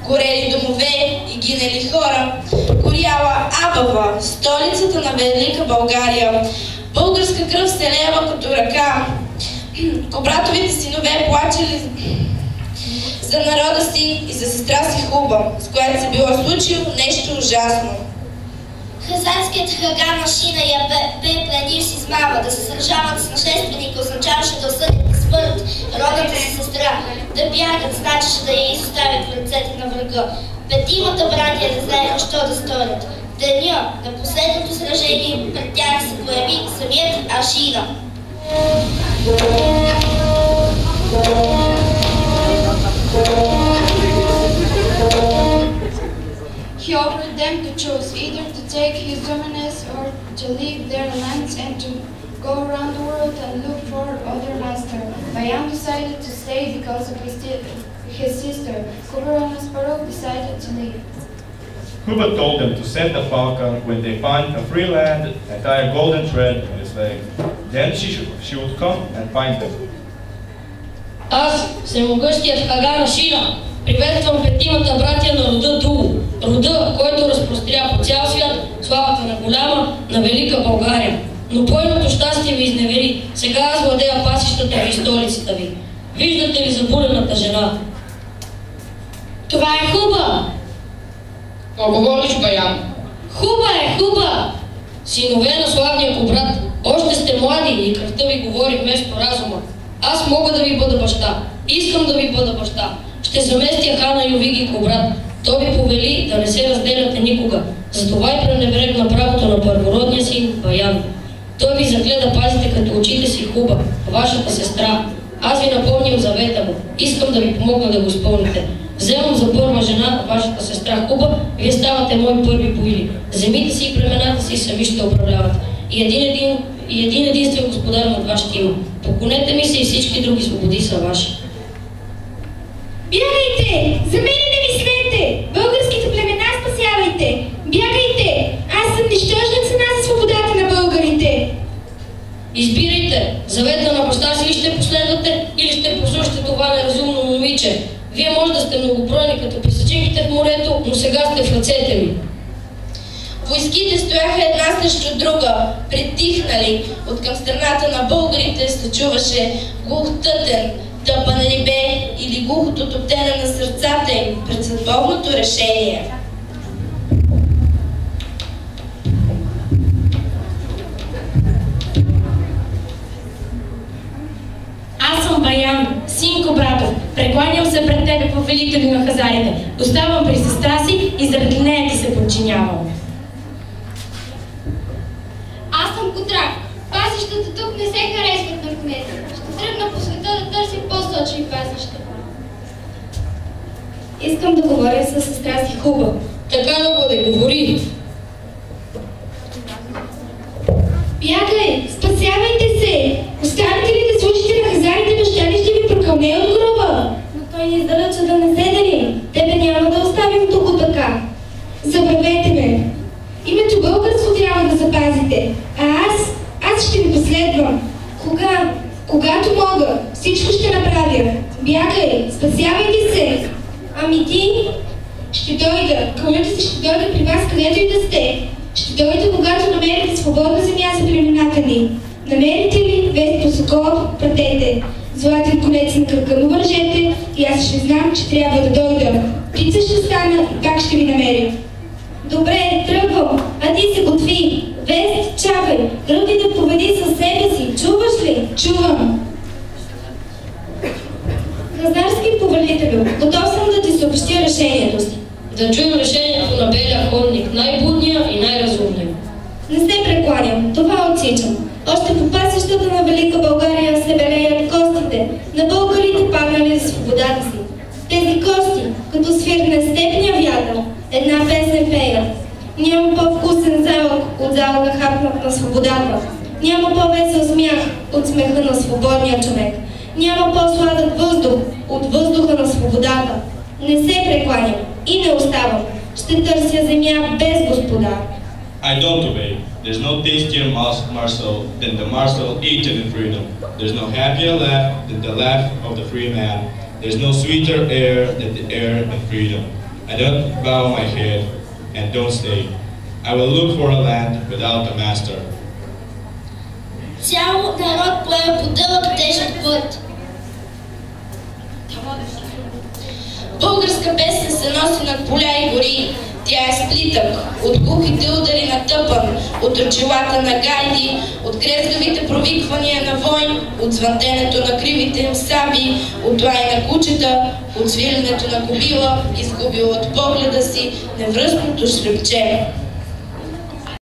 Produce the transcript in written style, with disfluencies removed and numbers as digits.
горели домове и гинали хора, горяла Абава, столицата на Велика България. Българска кръв се лева като ръка. Кобратовите синове плачели за народа си и за сестра си Хуба, с която се било случило нещо ужасно. Хазарският хаган Ашина я бе пленил с измама. Да се сражават с нашественика означаваше да осъдят на смърт родната си сестра. Да бягат значеше да я изоставят в ръцете на врага. Петимата братя не знаеха що да сторят. В деня на последното сражение пред тях се появи самият Ашина. He ordered them to choose either to take his dominance or to leave their lands and to go around the world and look for other master. Bayan decided to stay because of his sister. Huba and Asparuk decided to leave. Huba told them to set the falcon when they find a free land and tie a golden thread in his leg. Then she would come and find them. Аз, всемогъщият хаган Ашина, приветствам петимата братя на рода Ду, рода, който разпростря по цял свят славата на голяма, на Велика България. Но пойното щастие ви изневери. Сега аз владея пасищата ви и столицата ви. Виждате ли забурената жена? Това е Хуба! Какво говориш, Баян? Хуба е, Хуба! Синове на славния кобрат, още сте млади и кръвта ви говори вместо разума. Аз мога да ви бъда баща. Искам да ви бъда баща. Ще заместя хана Ювиги Кобрат. Той ви повели да не се разделяте никога. Затова и пренебрегна правото на първородния син Баян. Той ви закле да пазите като очите си Хуба, вашата сестра. Аз ви напомням завета му. Искам да ви помогна да го изпълните. Вземам за първа жена вашата сестра Хуба, вие ставате мои първи боили. Земите си и племената си сами ще управляват. И един единствен господар над вас ще има. Поклонете ми се и всички други свободи са ваши. Бягайте! За мене не мислете! Българските племена спасявайте! Бягайте! Аз съм нищожна цена за свободата на българите! Избирайте! Завета на баща си ли ще последвате или ще послушате това неразумно момиче? Вие може да сте многобройни като песачинките в морето, но сега сте в ръцете ми. Войските стояха една срещу друга, притихнали. От към страната на българите се чуваше глух тътен, тъпан рибе или глухото топтене на сърцата им пред съдбовното решение. Аз съм Баян, син Кобратов. Прекланям се пред тебе, повелители на хазарите. Оставам при сестра си и заради нея ти се подчинявам. Аз съм Котрак. Пасищата тук не се харесват на кмета. Ще тръгна по света да търсим по-сочни пасища. Искам да говоря с сестра си Хуба. Така да бъде, говори. Бягай! Спасявайте се! Останете ли да служите на хазарите, баща ли ще ви прокълне от гроба? Но той ни издалеча да не се делим. Тебе няма да оставим тук така. Забравете ме. Името българство трябва да запазите. А аз ще ви последвам. Когато мога, всичко ще направя. Бягай! Спасявайте се! Ами ти? Ще дойда. Кълната си ще дойда при вас, където и да сте. Ще дойда, когато намерите свободна земя за племената ни. Намерите ли вест по Сокол, пратете. Златен колец на кръка му вържете и аз ще знам, че трябва да дойда. Птица ще стана и пак ще ви намеря. Добре, тръгвам, а ти се готви. Вест, чакай, други да поведи със себе си. Чуваш ли? Чувам. Хазарски повелителю, готов съм да ти съобщя решението си. Да чуем решението на белия ходник, най-будния и най-разумния. Не се прекланям, това отсичам. Още по пасищата на Велика България се белеят костите на българите, паднали за свободата си. Тези кости, като свирне степния вятър, една песен пея. Няма по-вкусен залък от залъка хапнат на свободата. Няма по-весел смях от смеха на свободния човек. Няма по-сладък въздух от въздуха на свободата. Не се прекланям и не оставам. Ще търся земя без господар. I don't obey. There's no tastier morsel than the morsel eaten in freedom. There's no happier laugh than the laugh of the free man. There's no sweeter air than the air of freedom. I don't bow my head and don't stay. I will look for a land without a master. Цял народ пое по дълъг тежък път. Българска песен се носи над поля и гори. Тя е сплитък от глухите удари на тъпан, от очилата на гайди, от крезгавите провиквания на войн, от звънтенето на кривите им саби, от лай на кучета, от свиренето на кобила, изгубила от погледа си невръстното шребче.